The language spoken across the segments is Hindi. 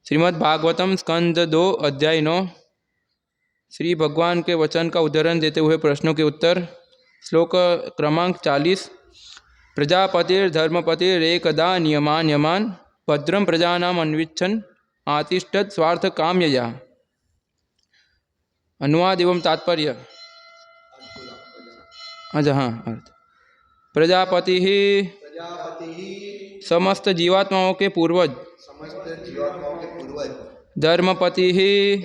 श्रीमद् भागवतम स्कंद 2 अध्याय 9। श्री भगवान के वचन का उदाहरण देते हुए प्रश्नों के उत्तर। श्लोक क्रमांक 40। प्रजापतिर्धर्मपतिरेकदा नियमान यमान भद्रम प्रजानाम अन्विच्छन् आतिष्ठत् स्वार्थ काम्यया। अनुवाद एवं तात्पर्य। अच्छा हाँ अर्थ। प्रजापति ही समस्त जीवात्माओं के पूर्वज, धर्मपति ही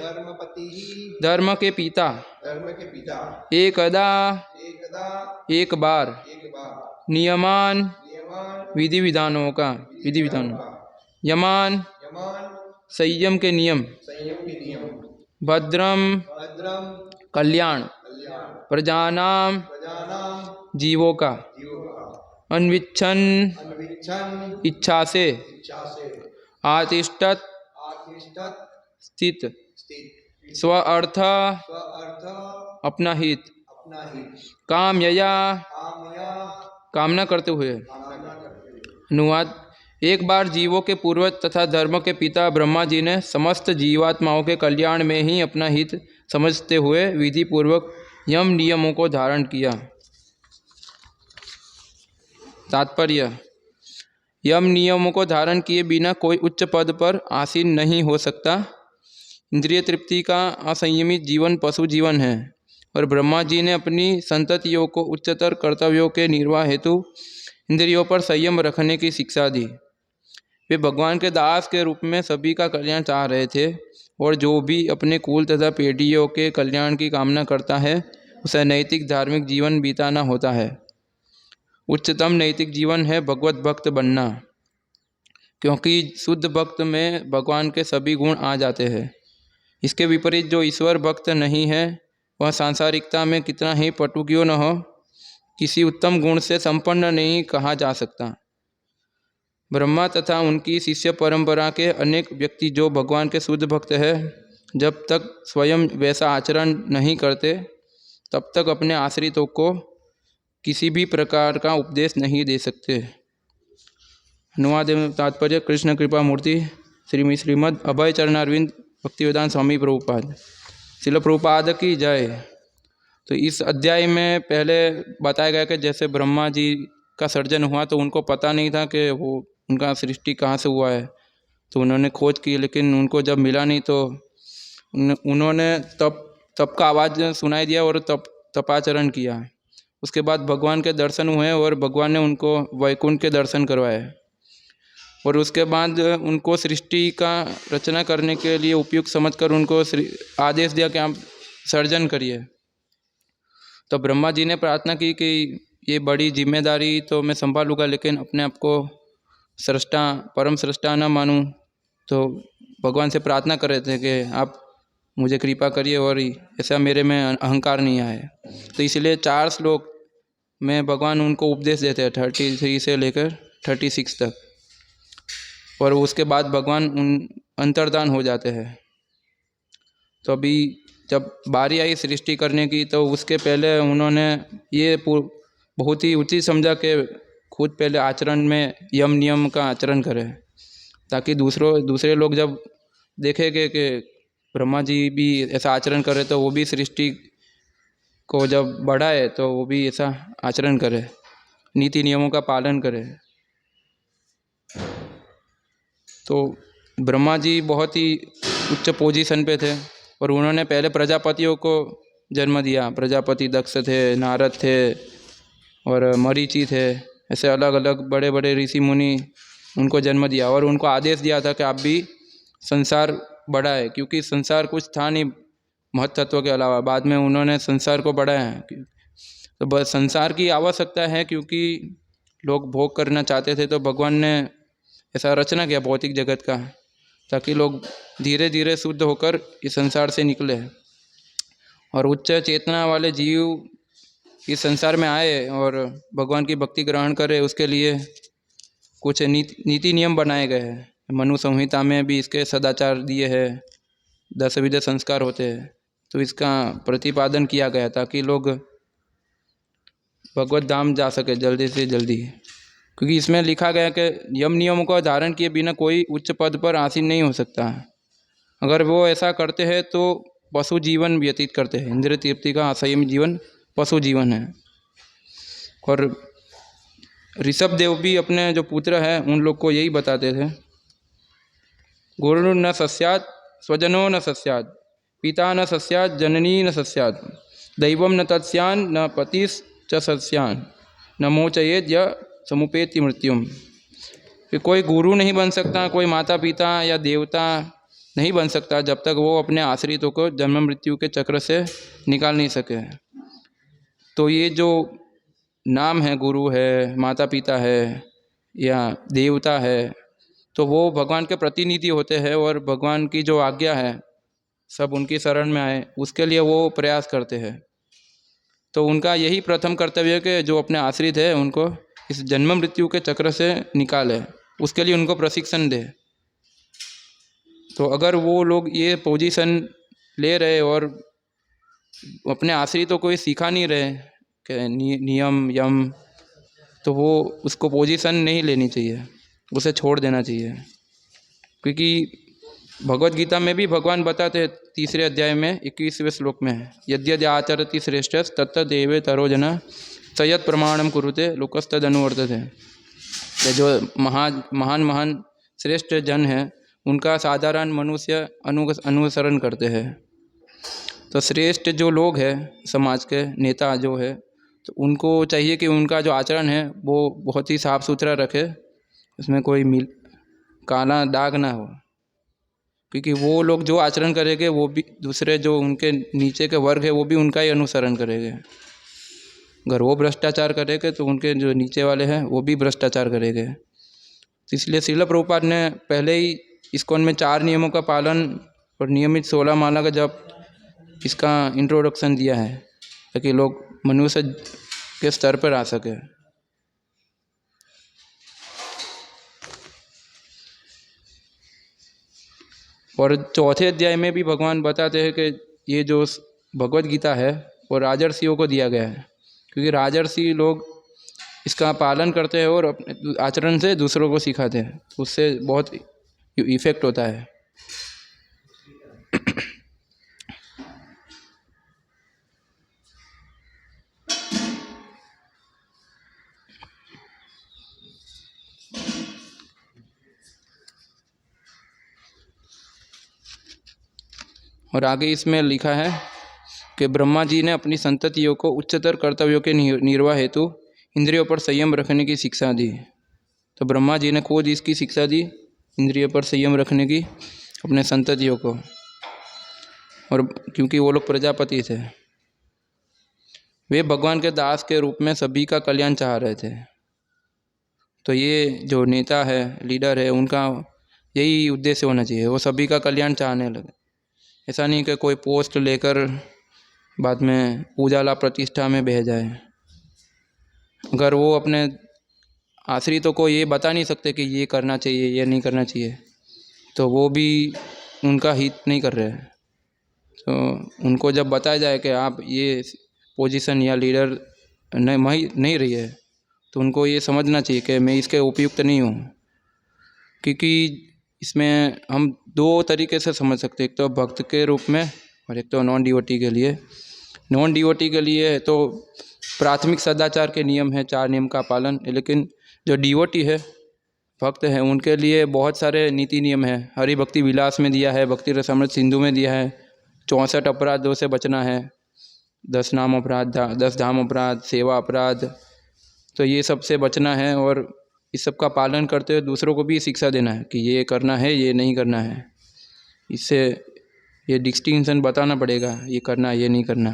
धर्म के पिता, एकदा एक बार, नियमान विधि विधानों का, यमान संयम के नियम, भद्रम कल्याण, प्रजानाम जीवों का, अन्विच्छन् इच्छा से, आतिष्ठत् स्थित, स्व अर्थ अपना हित, कामयया कामना करते हुए। अनुवाद। एक बार जीवों के पूर्वज तथा धर्म के पिता ब्रह्मा जी ने समस्त जीवात्माओं के कल्याण में ही अपना हित समझते हुए विधि पूर्वक यम नियमों को धारण किया। तात्पर्य। यम नियमों को धारण किए बिना कोई उच्च पद पर आसीन नहीं हो सकता। इंद्रिय तृप्ति का असंयमित जीवन पशु जीवन है और ब्रह्मा जी ने अपनी संततियों को उच्चतर कर्तव्यों के निर्वाह हेतु इंद्रियों पर संयम रखने की शिक्षा दी। वे भगवान के दास के रूप में सभी का कल्याण चाह रहे थे और जो भी अपने कुल तथा पीढ़ियों के कल्याण की कामना करता है उसे नैतिक धार्मिक जीवन बिताना होता है। उच्चतम नैतिक जीवन है भगवत भक्त बनना, क्योंकि शुद्ध भक्त में भगवान के सभी गुण आ जाते हैं। इसके विपरीत जो ईश्वर भक्त नहीं है वह सांसारिकता में कितना ही पटु क्यों न हो, किसी उत्तम गुण से संपन्न नहीं कहा जा सकता। ब्रह्मा तथा उनकी शिष्य परंपरा के अनेक व्यक्ति जो भगवान के शुद्ध भक्त हैं, जब तक स्वयं वैसा आचरण नहीं करते तब तक अपने आश्रितों को किसी भी प्रकार का उपदेश नहीं दे सकते। अनुवाद एवं तात्पर्य। कृष्ण कृपा मूर्ति श्रीमद् अभय चरणारविंद भक्तिवेदांत स्वामी प्रभुपाद शिल प्रभुपाद की जय। तो इस अध्याय में पहले बताया गया कि जैसे ब्रह्मा जी का सर्जन हुआ तो उनको पता नहीं था कि वो उनका सृष्टि कहाँ से हुआ है, तो उन्होंने खोज की, लेकिन उनको जब मिला नहीं तो उन्होंने तप का आवाज़ सुनाई दिया और तपाचरण किया। उसके बाद भगवान के दर्शन हुए और भगवान ने उनको वैकुंठ के दर्शन करवाए और उसके बाद उनको सृष्टि का रचना करने के लिए उपयुक्त समझकर उनको आदेश दिया कि आप सर्जन करिए। तो ब्रह्मा जी ने प्रार्थना की कि ये बड़ी जिम्मेदारी तो मैं संभालूंगा, लेकिन अपने आप को सृष्टा परम सृष्टा न मानूं। तो भगवान से प्रार्थना कर रहे थे कि आप मुझे कृपा करिए और ऐसा मेरे में अहंकार नहीं आए। तो इसलिए 4 श्लोक में भगवान उनको उपदेश देते हैं 33 से लेकर 36 तक, और उसके बाद भगवान उन अंतर्धान हो जाते हैं। तो अभी जब बारी आई सृष्टि करने की तो उसके पहले उन्होंने ये बहुत ही उचित समझा कि खुद पहले आचरण में यम नियम का आचरण करें, ताकि दूसरे लोग जब देखेंगे कि ब्रह्मा जी भी ऐसा आचरण करे तो वो भी सृष्टि को जब बढ़ाए तो वो भी ऐसा आचरण करे, नीति नियमों का पालन करे। तो ब्रह्मा जी बहुत ही उच्च पोजीशन पे थे और उन्होंने पहले प्रजापतियों को जन्म दिया। प्रजापति दक्ष थे, नारद थे और मरीचि थे, ऐसे अलग अलग बड़े बड़े ऋषि मुनि उनको जन्म दिया और उनको आदेश दिया था कि आप भी संसार बढ़ाए, क्योंकि संसार कुछ था नहीं महत्त्व के अलावा। बाद में उन्होंने संसार को बढ़ाया। तो बस संसार की आवश्यकता है क्योंकि लोग भोग करना चाहते थे, तो भगवान ने ऐसा रचना किया भौतिक जगत का, ताकि लोग धीरे धीरे शुद्ध होकर इस संसार से निकले और उच्च चेतना वाले जीव इस संसार में आए और भगवान की भक्ति ग्रहण करे। उसके लिए कुछ नीति नियम बनाए गए हैं। मनु संहिता में भी इसके सदाचार दिए हैं, 10 विध संस्कार होते हैं। तो इसका प्रतिपादन किया गया ताकि लोग भगवत धाम जा सके जल्दी से जल्दी, क्योंकि इसमें लिखा गया कि यम नियमों का धारण किए बिना कोई उच्च पद पर आसीन नहीं हो सकता। अगर वो ऐसा करते हैं तो पशु जीवन व्यतीत करते हैं। इंद्रिय तृप्ति का असंयमी जीवन पशु जीवन है। और ऋषभ देव भी अपने जो पुत्र हैं उन लोग को यही बताते थे, गुरु न सस्यात् स्वजनो न सस्यात्, पिता न सस्यात् जननी न सस्यात्, दैवम न तत्स्यान् न पतिश्च सस्यान्, न मोचयेत् य समुपेति मृत्युम। कि कोई गुरु नहीं बन सकता, कोई माता पिता या देवता नहीं बन सकता जब तक वो अपने आश्रितों को जन्म मृत्यु के चक्र से निकाल नहीं सके। तो ये जो नाम है, गुरु है, माता पिता है या देवता है, तो वो भगवान के प्रतिनिधि होते हैं और भगवान की जो आज्ञा है सब उनकी शरण में आए उसके लिए वो प्रयास करते हैं। तो उनका यही प्रथम कर्तव्य है कि जो अपने आश्रित है उनको इस जन्म मृत्यु के चक्र से निकाले, उसके लिए उनको प्रशिक्षण दे। तो अगर वो लोग ये पोजीशन ले रहे और अपने आश्रितों को ये सिखा नहीं रहे कि नियम यम, तो वो उसको पोजीशन नहीं लेनी चाहिए, उसे छोड़ देना चाहिए। क्योंकि भगवत गीता में भी भगवान बताते हैं 3 अध्याय में 21वें श्लोक में, यद्यद् आचरति श्रेष्ठ तत्तदेव तरो जना सयत् प्रमाणम कुरुते लोकस्तद अनुवर्तते। जो महान श्रेष्ठ जन है उनका साधारण मनुष्य अनुसरण करते हैं। तो श्रेष्ठ जो लोग हैं समाज के नेता जो है, तो उनको चाहिए कि उनका जो आचरण है वो बहुत ही साफ सुथरा रखे, उसमें कोई काला दाग ना हो। क्योंकि वो लोग जो आचरण करेंगे वो भी दूसरे जो उनके नीचे के वर्ग है वो भी उनका ही अनुसरण करेंगे। अगर वो भ्रष्टाचार करेंगे तो उनके जो नीचे वाले हैं वो भी भ्रष्टाचार करेंगे। तो इसलिए श्रील प्रभुपाद ने पहले ही इस्कॉन में 4 नियमों का पालन और नियमित 16 माला का जप, इसका इंट्रोडक्शन दिया है ताकि लोग मनुष्य के स्तर पर आ सके। और 4थे अध्याय में भी भगवान बताते हैं कि ये जो भगवत गीता है वो राजर्षियों को दिया गया है, क्योंकि राजर्षि लोग इसका पालन करते हैं और अपने आचरण से दूसरों को सिखाते हैं, उससे बहुत इफेक्ट होता है। और आगे इसमें लिखा है कि ब्रह्मा जी ने अपनी संततियों को उच्चतर कर्तव्यों के निर्वाह हेतु इंद्रियों पर संयम रखने की शिक्षा दी। तो ब्रह्मा जी ने खुद इसकी शिक्षा दी, इंद्रियों पर संयम रखने की अपने संततियों को। और क्योंकि वो लोग प्रजापति थे, वे भगवान के दास के रूप में सभी का कल्याण चाह रहे थे। तो ये जो नेता है, लीडर है, उनका यही उद्देश्य होना चाहिए, वो सभी का कल्याण चाहने लगे। ऐसा नहीं कि कोई पोस्ट लेकर बाद में पूजा लाभ प्रतिष्ठा में बह जाए। अगर वो अपने आश्रितों को ये बता नहीं सकते कि ये करना चाहिए, ये नहीं करना चाहिए, तो वो भी उनका हित नहीं कर रहे हैं। तो उनको जब बताया जाए कि आप ये पोजीशन या लीडर नहीं रही है, तो उनको ये समझना चाहिए कि मैं इसके उपयुक्त नहीं हूँ। क्योंकि इसमें हम 2 तरीके से समझ सकते हैं, एक तो भक्त के रूप में और एक तो नॉन डिवोटी के लिए। नॉन डिवोटी के लिए तो प्राथमिक सदाचार के नियम है, 4 नियम का पालन। लेकिन जो डिवोटी है, भक्त है, उनके लिए बहुत सारे नीति नियम है। हरि भक्ति विलास में दिया है, भक्ति रसामृत सिंधु में दिया है, 64 अपराधों से बचना है, 10 नाम अपराध, 10 धाम अपराध, सेवा अपराध, तो ये सब से बचना है। और इस सब का पालन करते हुए दूसरों को भी शिक्षा देना है कि ये करना है, ये नहीं करना है। इससे ये डिस्टिंक्शन बताना पड़ेगा, ये करना है, ये नहीं करना।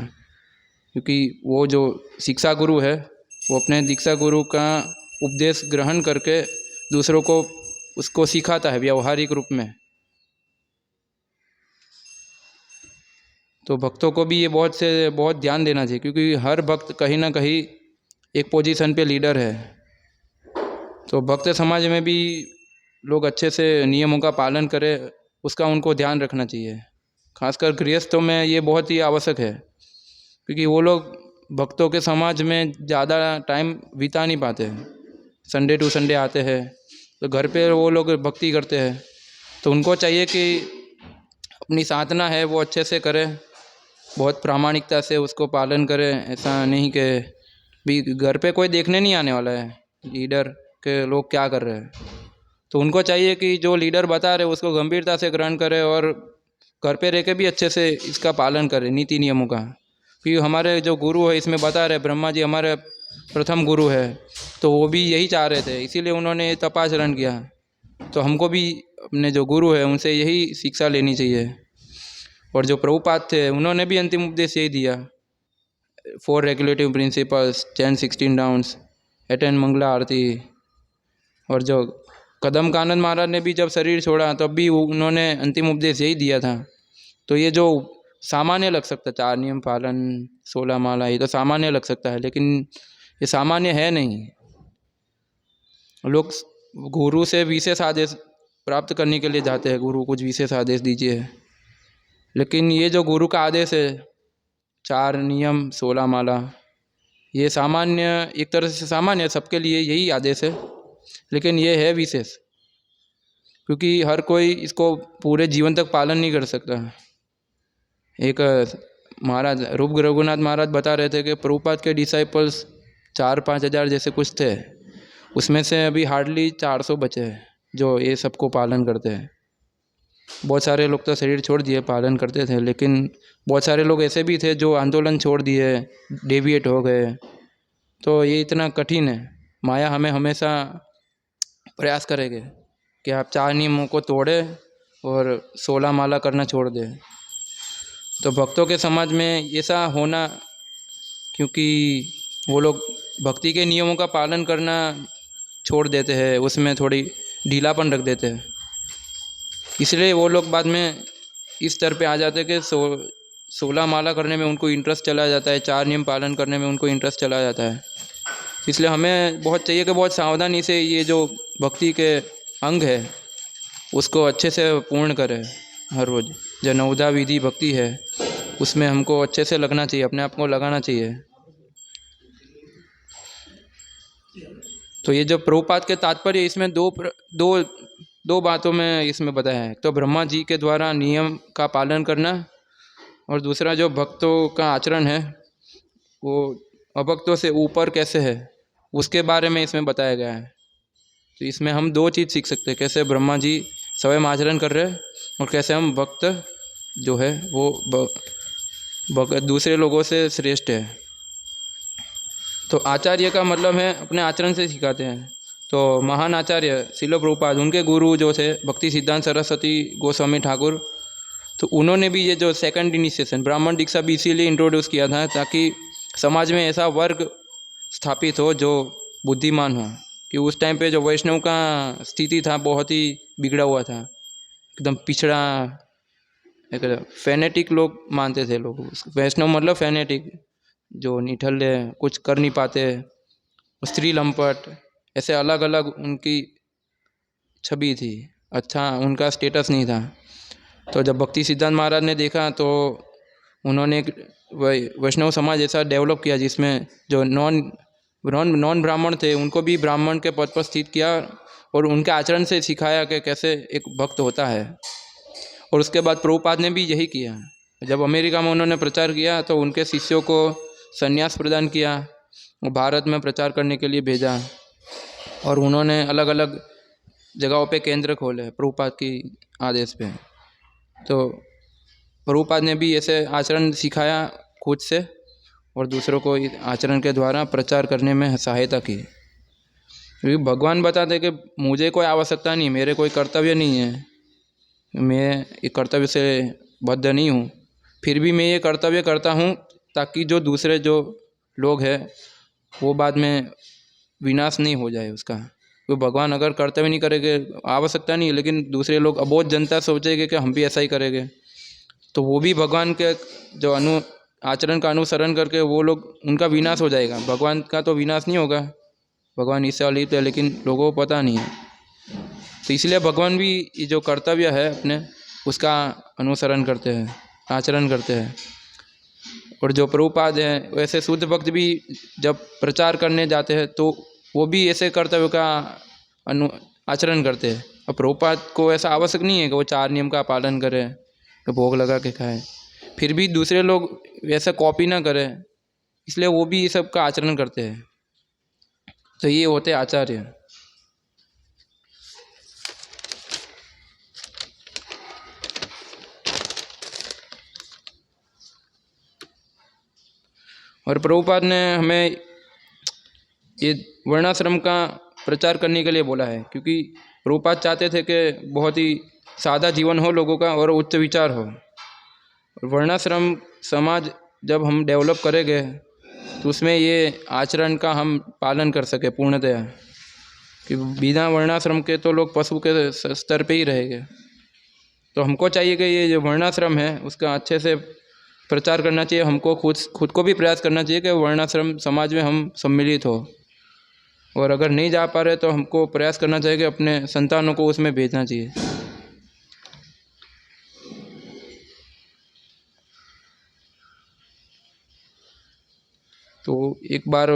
क्योंकि वो जो शिक्षा गुरु है वो अपने दीक्षा गुरु का उपदेश ग्रहण करके दूसरों को उसको सिखाता है व्यावहारिक रूप में। तो भक्तों को भी ये बहुत ध्यान देना चाहिए, क्योंकि हर भक्त कहीं ना कहीं एक पोजीशन पे लीडर है। तो भक्त समाज में भी लोग अच्छे से नियमों का पालन करें, उसका उनको ध्यान रखना चाहिए। खासकर गृहस्थों में ये बहुत ही आवश्यक है, क्योंकि वो लोग भक्तों के समाज में ज़्यादा टाइम बिता नहीं पाते हैं। संडे टू संडे आते हैं तो घर पे वो लोग भक्ति करते हैं, तो उनको चाहिए कि अपनी साधना है वो अच्छे से करे, बहुत प्रामाणिकता से उसको पालन करे। ऐसा नहीं कि भी घर पे कोई देखने नहीं आने वाला है लीडर के लोग क्या कर रहे हैं, तो उनको चाहिए कि जो लीडर बता रहे उसको गंभीरता से ग्रहण करे और घर पे रह के भी अच्छे से इसका पालन करे, नीति नियमों का। क्योंकि हमारे जो गुरु है इसमें बता रहे, ब्रह्मा जी हमारे प्रथम गुरु है, तो वो भी यही चाह रहे थे, इसीलिए उन्होंने तपाचरण किया। तो हमको भी अपने जो गुरु है उनसे यही शिक्षा लेनी चाहिए। और जो प्रभुपाद थे उन्होंने भी अंतिम उपदेश यही दिया, 4 रेगुलेटिव प्रिंसिपल्स, 10-16 डाउन्स, अटेंड मंगला आरती। और जो कदम कानन महाराज ने भी जब शरीर छोड़ा तब भी उन्होंने अंतिम उपदेश यही दिया था। तो ये जो सामान्य लग सकता है, 4 नियम पालन, 16 माला, ये तो सामान्य लग सकता है, लेकिन ये सामान्य है नहीं। लोग गुरु से विशेष आदेश प्राप्त करने के लिए जाते हैं, गुरु कुछ विशेष आदेश दीजिए, लेकिन ये जो गुरु का आदेश है 4 नियम 16 माला, ये सामान्य, एक तरह से सामान्य सबके लिए यही आदेश है, लेकिन ये है विशेष, क्योंकि हर कोई इसको पूरे जीवन तक पालन नहीं कर सकता। एक महाराज रूप रघुनाथ महाराज बता रहे थे कि प्रभुपाद के डिसाइपल्स 4-5 हज़ार जैसे कुछ थे, उसमें से अभी हार्डली 400 बचे हैं जो ये सबको पालन करते हैं। बहुत सारे लोग तो शरीर छोड़ दिए, पालन करते थे, लेकिन बहुत सारे लोग ऐसे भी थे जो आंदोलन छोड़ दिए, डेविएट हो गए। तो ये इतना कठिन है। माया हमें हमेशा प्रयास करेंगे कि आप 4 नियमों को तोड़ें और 16 माला करना छोड़ दें। तो भक्तों के समाज में ऐसा होना, क्योंकि वो लोग भक्ति के नियमों का पालन करना छोड़ देते हैं, उसमें थोड़ी ढीलापन रख देते हैं, इसलिए वो लोग बाद में इस स्तर पे आ जाते हैं कि 16 माला करने में उनको इंटरेस्ट चला जाता है, 4 नियम पालन करने में उनको इंटरेस्ट चला जाता है। इसलिए हमें बहुत चाहिए कि बहुत सावधानी से ये जो भक्ति के अंग है उसको अच्छे से पूर्ण करें हर रोज़। जो नवधा विधि भक्ति है उसमें हमको अच्छे से लगना चाहिए, अपने आप को लगाना चाहिए। तो ये जो प्रभुपाद के तात्पर्य इसमें दो बातों में इसमें बताया है। तो ब्रह्मा जी के द्वारा नियम का पालन करना, और दूसरा जो भक्तों का आचरण है वो अभक्तों से ऊपर कैसे है उसके बारे में इसमें बताया गया है। तो इसमें हम 2 चीज़ सीख सकते हैं, कैसे ब्रह्मा जी स्वयं आचरण कर रहे हैं और कैसे हम भक्त जो है वो दूसरे लोगों से श्रेष्ठ है। तो आचार्य का मतलब है अपने आचरण से सिखाते हैं। तो महान आचार्य श्रील प्रभुपाद, उनके गुरु जो थे भक्ति सिद्धांत सरस्वती गोस्वामी ठाकुर, तो उन्होंने भी ये जो सेकंड इनिशिएशन ब्राह्मण दीक्षा भी इसीलिए इंट्रोड्यूस किया था ताकि समाज में ऐसा वर्ग स्थापित हो जो बुद्धिमान हो। कि उस टाइम पे जो वैष्णव का स्थिति था बहुत ही बिगड़ा हुआ था, एकदम पिछड़ा, एक फैनेटिक लोग मानते थे लोग। वैष्णव मतलब फैनेटिक, जो निठल्ले, कुछ कर नहीं पाते, स्त्री लंपट, ऐसे अलग अलग उनकी छवि थी, अच्छा उनका स्टेटस नहीं था। तो जब भक्ति सिद्धांत महाराज ने देखा तो उन्होंने एक वैष्णव समाज ऐसा डेवलप किया जिसमें जो नॉन ब्राह्मण थे उनको भी ब्राह्मण के पद पर स्थित किया और उनके आचरण से सिखाया कि कैसे एक भक्त होता है। और उसके बाद प्रभुपाद ने भी यही किया। जब अमेरिका में उन्होंने प्रचार किया तो उनके शिष्यों को संन्यास प्रदान किया, वो भारत में प्रचार करने के लिए भेजा, और उन्होंने अलग अलग जगहों पे केंद्र खोले प्रभुपाद की आदेश पे। तो प्रभुपाद ने भी ऐसे आचरण सिखाया खुद से और दूसरों को आचरण के द्वारा प्रचार करने में सहायता की। क्योंकि भगवान बताते कि मुझे कोई आवश्यकता नहीं, मेरे कोई कर्तव्य नहीं है, मैं एक कर्तव्य से बद्ध नहीं हूँ, फिर भी मैं ये कर्तव्य करता हूँ ताकि जो दूसरे जो लोग हैं वो बाद में विनाश नहीं हो जाए उसका। तो भगवान अगर कर्तव्य नहीं करेंगे, आवश्यकता नहीं है, लेकिन दूसरे लोग अबोध जनता सोचेंगे कि हम भी ऐसा ही करेंगे, तो वो भी भगवान के जो आचरण का अनुसरण करके वो लोग, उनका विनाश हो जाएगा। भगवान का तो विनाश नहीं होगा, भगवान इससे अलिप्त है, लेकिन लोगों को पता नहीं है। तो इसलिए भगवान भी ये जो कर्तव्य है अपने उसका अनुसरण करते हैं, आचरण करते हैं। और जो प्रभुपाद हैं वैसे शुद्ध भक्त भी जब प्रचार करने जाते हैं तो वो भी ऐसे कर्तव्य का आचरण करते हैं। और प्रभुपाद को ऐसा आवश्यक नहीं है कि वो 4 नियम का पालन करें, तो भोग लगा के खाएं। फिर भी दूसरे लोग वैसा कॉपी ना करें, इसलिए वो भी ये सब का आचरण करते हैं। तो ये होते आचार्य। और प्रभुपाद ने हमें ये वर्णाश्रम का प्रचार करने के लिए बोला है, क्योंकि प्रभुपाद चाहते थे कि बहुत ही सादा जीवन हो लोगों का और उच्च विचार हो। और वर्णाश्रम समाज जब हम डेवलप करेंगे तो उसमें ये आचरण का हम पालन कर सके पूर्णतया, कि बिना वर्णाश्रम के तो लोग पशु के स्तर पे ही रहेंगे। तो हमको चाहिए कि ये जो वर्णाश्रम है उसका अच्छे से प्रचार करना चाहिए। हमको खुद को भी प्रयास करना चाहिए कि वर्णाश्रम समाज में हम सम्मिलित हो, और अगर नहीं जा पा रहे तो हमको प्रयास करना चाहिए कि अपने संतानों को उसमें भेजना चाहिए। तो एक बार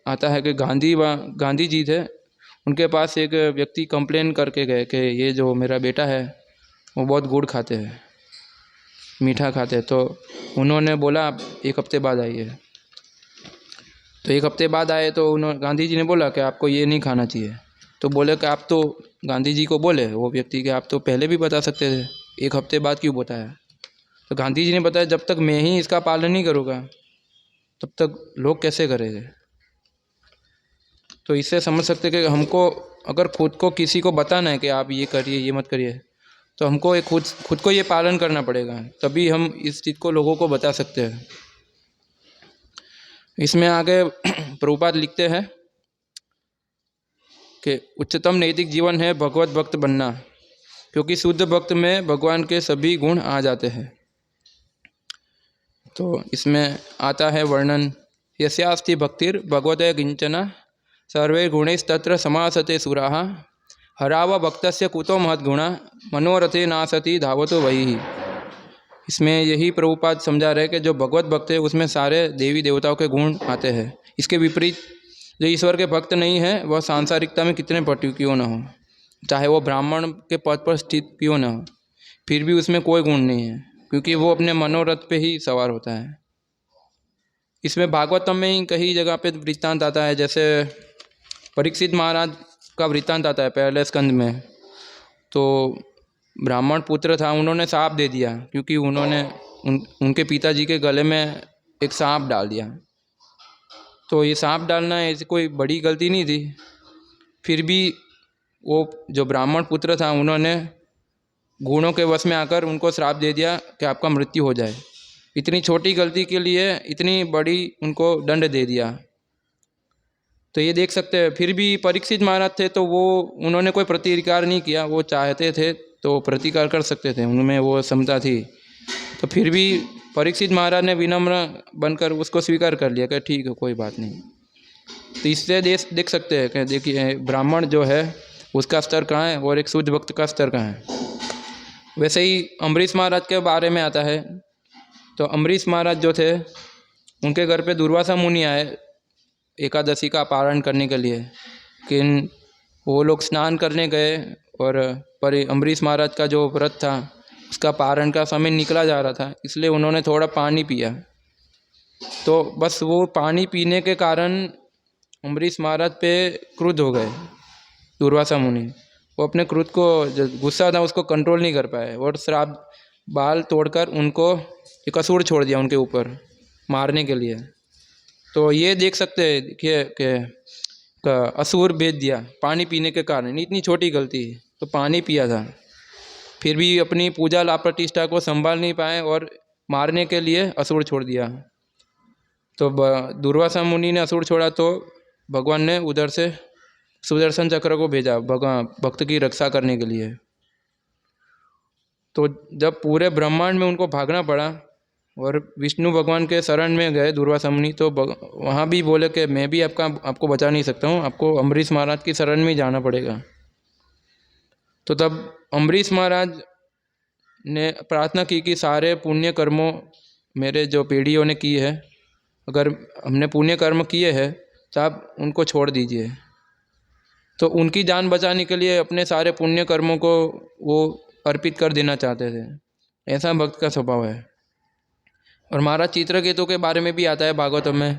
आता है कि गांधी जी थे, उनके पास एक व्यक्ति कंप्लेन करके गए कि ये जो मेरा बेटा है वो बहुत गुड़ खाते हैं, मीठा खाते हैं। तो उन्होंने बोला आप एक हफ्ते बाद आइए। तो एक हफ्ते बाद आए तो गांधी जी ने बोला कि आपको ये नहीं खाना चाहिए। तो बोले कि आप तो, गांधी जी को बोले वो व्यक्ति कि आप तो पहले भी बता सकते थे, एक हफ्ते बाद क्यों बताया। तो गांधी जी ने बताया जब तक मैं ही इसका पालन नहीं करूँगा तब तक लोग कैसे करेंगे। तो इससे समझ सकते हैं कि हमको अगर खुद को किसी को बताना है कि आप ये करिए ये मत करिए, तो हमको एक खुद को ये पालन करना पड़ेगा, तभी हम इस चीज़ को लोगों को बता सकते हैं। इसमें आगे प्रभुपाद लिखते हैं कि उच्चतम नैतिक जीवन है भगवत भक्त बनना, क्योंकि शुद्ध भक्त में भगवान के सभी गुण आ जाते हैं। तो इसमें आता है वर्णन, यस्यास्ति भक्तिर् भगवते किंचन सर्वे गुणैस्तत्र समासते सुराः हराव भक्तस्य कुतो महद्गुणा मनोरथे नासति धावतो वही। इसमें यही प्रभुपाद समझा रहे कि जो भगवत भक्त है उसमें सारे देवी देवताओं के गुण आते हैं। इसके विपरीत जो ईश्वर के भक्त नहीं है वह सांसारिकता में कितने पटु क्यों न हो, चाहे वो ब्राह्मण के पद पर स्थित क्यों न हो, फिर भी उसमें कोई गुण नहीं है, क्योंकि वो अपने मनोरथ पे ही सवार होता है। इसमें भागवतम में ही कई जगह पे वृत्तांत आता है, जैसे परीक्षित महाराज का वृत्तांत आता है पहले स्कंद में। तो ब्राह्मण पुत्र था, उन्होंने सांप दे दिया, क्योंकि उन्होंने उनके पिताजी के गले में एक सांप डाल दिया। तो ये सांप डालना ऐसी कोई बड़ी गलती नहीं थी, फिर भी वो जो ब्राह्मण पुत्र था उन्होंने गुणों के वश में आकर उनको श्राप दे दिया कि आपका मृत्यु हो जाए। इतनी छोटी गलती के लिए इतनी बड़ी उनको दंड दे दिया। तो ये देख सकते हैं, फिर भी परीक्षित महाराज थे तो वो उन्होंने कोई प्रतिकार नहीं किया, वो चाहते थे तो प्रतिकार कर सकते थे, उनमें वो क्षमता थी। तो फिर भी परीक्षित महाराज ने विनम्र बनकर उसको स्वीकार कर लिया कि ठीक है कोई बात नहीं। तो इससे देख सकते हैं कि देखिए ब्राह्मण जो है उसका स्तर कहाँ है और एक शुद्ध भक्त का स्तर कहाँ है। वैसे ही अम्बरीश महाराज के बारे में आता है। तो अम्बरीश महाराज जो थे उनके घर पे दुर्वासा मुनि आए एकादशी का पारण करने के लिए, लेकिन वो लोग स्नान करने गए और पर अम्बरीश महाराज का जो व्रत था उसका पारण का समय निकला जा रहा था, इसलिए उन्होंने थोड़ा पानी पिया। तो बस वो पानी पीने के कारण अम्बरीश महाराज पे क्रुद्ध हो गए दुर्वासा मुनि। वो अपने क्रोध को, जो गुस्सा था उसको कंट्रोल नहीं कर पाए और श्राप बाल तोड़कर उनको एक असुर छोड़ दिया उनके ऊपर मारने के लिए। तो ये देख सकते हैं, देखिए कि असुर भेज दिया पानी पीने के कारण, इतनी छोटी गलती, तो पानी पिया था, फिर भी अपनी पूजा लाभ प्रतिष्ठा को संभाल नहीं पाए और मारने के लिए असुर छोड़ दिया। तो दुर्वासा मुनि ने असुर छोड़ा तो भगवान ने उधर से सुदर्शन चक्र को भेजा भगवान भक्त की रक्षा करने के लिए। तो जब पूरे ब्रह्मांड में उनको भागना पड़ा और विष्णु भगवान के शरण में गए दुर्वासा मुनि, तो वहाँ भी बोले कि मैं भी आपको बचा नहीं सकता हूँ, आपको अम्बरीश महाराज की शरण में ही जाना पड़ेगा। तो तब अम्बरीश महाराज ने प्रार्थना की कि सारे पुण्य कर्मों मेरे जो पीढ़ियों ने की है, अगर हमने पुण्य कर्म किए हैं तो आप उनको छोड़ दीजिए। तो उनकी जान बचाने के लिए अपने सारे पुण्य कर्मों को वो अर्पित कर देना चाहते थे। ऐसा भक्त का स्वभाव है। और महाराज चित्रकेतु के बारे में भी आता है भागवतम में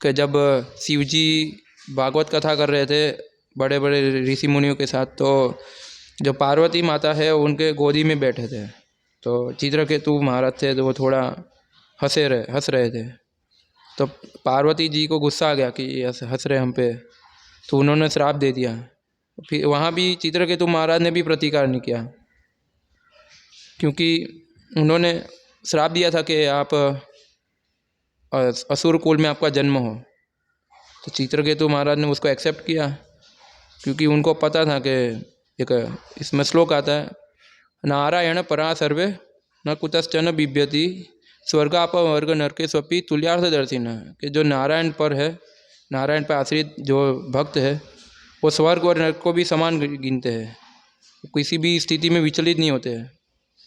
कि जब शिव जी भागवत कथा कर रहे थे बड़े बड़े ऋषि मुनियों के साथ, तो जो पार्वती माता है उनके गोदी में बैठे थे, तो चित्रकेतु महाराज थे तो वो थोड़ा हंस रहे थे। तो पार्वती जी को गुस्सा आ गया कि ये हंस रहे हम पे, तो उन्होंने श्राप दे दिया। फिर वहाँ भी चित्रकेतु महाराज ने भी प्रतिकार नहीं किया, क्योंकि उन्होंने श्राप दिया था कि आप असुर कुल में आपका जन्म हो। तो चित्रकेतु महाराज ने उसको एक्सेप्ट किया, क्योंकि उनको पता था कि एक इसमें श्लोक आता है, नारायण परा सर्वे न कुतश्चन बिभ्यति स्वर्गापवर्ग नरके स्वपि तुल्यार्थदर्शिन, कि जो नारायण पर है, नारायण पर आश्रित जो भक्त है वो स्वर्ग और नरक को भी समान गिनते हैं, किसी भी स्थिति में विचलित नहीं होते हैं।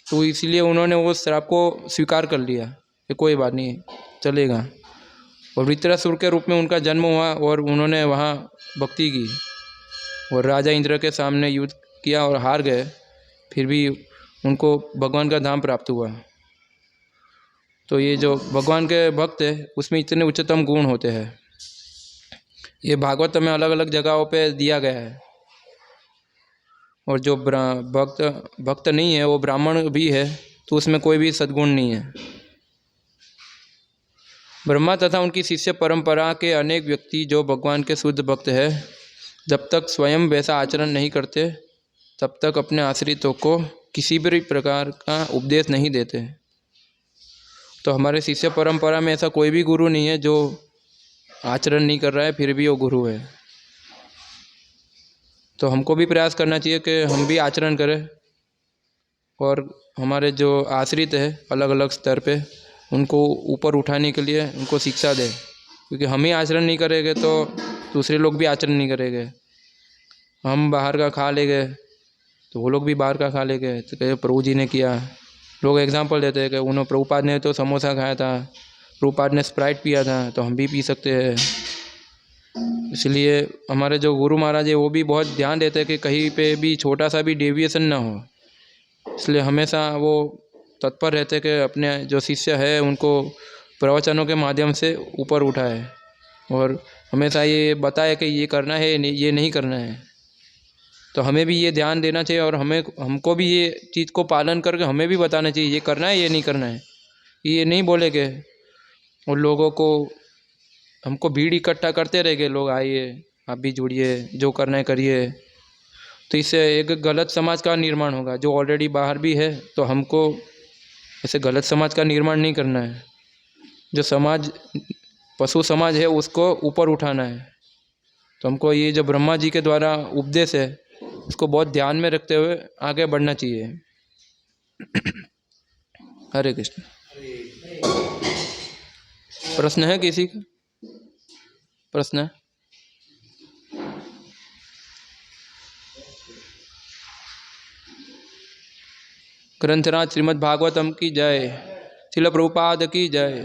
तो इसीलिए उन्होंने वो श्राप को स्वीकार कर लिया कि कोई बात नहीं, चलेगा। और वृत्रासुर के रूप में उनका जन्म हुआ और उन्होंने वहाँ भक्ति की और राजा इंद्र के सामने युद्ध किया और हार गए, फिर भी उनको भगवान का धाम प्राप्त हुआ। तो ये जो भगवान के भक्त है उसमें इतने उच्चतम गुण होते हैं। ये भागवत में अलग अलग जगहों पे दिया गया है। और जो भक्त नहीं है वो ब्राह्मण भी है तो उसमें कोई भी सद्गुण नहीं है। ब्रह्मा तथा उनकी शिष्य परंपरा के अनेक व्यक्ति जो भगवान के शुद्ध भक्त है, जब तक स्वयं वैसा आचरण नहीं करते तब तक अपने आश्रितों को किसी भी प्रकार का उपदेश नहीं देते। तो हमारे शिष्य परंपरा में ऐसा कोई भी गुरु नहीं है जो आचरण नहीं कर रहा है फिर भी वो गुरु है। तो हमको भी प्रयास करना चाहिए कि हम भी आचरण करें और हमारे जो आश्रित है अलग अलग स्तर पे उनको ऊपर उठाने के लिए उनको शिक्षा दें, क्योंकि हम ही आचरण नहीं करेंगे तो दूसरे लोग भी आचरण नहीं करेंगे। हम बाहर का खा लेंगे तो वो लोग भी बाहर का खा लेंगे। तो प्रभु जी ने किया, लोग एग्जांपल देते हैं कि उन्होंने प्रभुपाद ने तो समोसा खाया था, प्रभुपाद ने स्प्राइट पिया था, तो हम भी पी सकते हैं। इसलिए हमारे जो गुरु महाराज है वो भी बहुत ध्यान देते हैं कि कहीं पे भी छोटा सा भी डेविएशन ना हो। इसलिए हमेशा वो तत्पर रहते हैं कि अपने जो शिष्य है उनको प्रवचनों के माध्यम से ऊपर उठाए और हमेशा ये बताए कि ये करना है ये नहीं करना है। तो हमें भी ये ध्यान देना चाहिए और हमको भी ये चीज़ को पालन करके हमें भी बताना चाहिए ये करना है ये नहीं करना है। ये नहीं बोलेंगे और लोगों को हमको भीड़ इकट्ठा करते रहेंगे, लोग आइए आप भी जुड़िए जो करना है करिए, तो इससे एक गलत समाज का निर्माण होगा। जो ऑलरेडी बाहर भी है तो हमको ऐसे गलत समाज का निर्माण नहीं करना है। जो समाज पशु समाज है उसको ऊपर उठाना है। तो हमको ये जो ब्रह्मा जी के द्वारा उपदेश है उसको बहुत ध्यान में रखते हुए आगे बढ़ना चाहिए। हरे कृष्ण। प्रश्न है किसी का? प्रश्न है? ग्रंथराज श्रीमद् भागवतम की जय। श्रील प्रभुपाद की जय।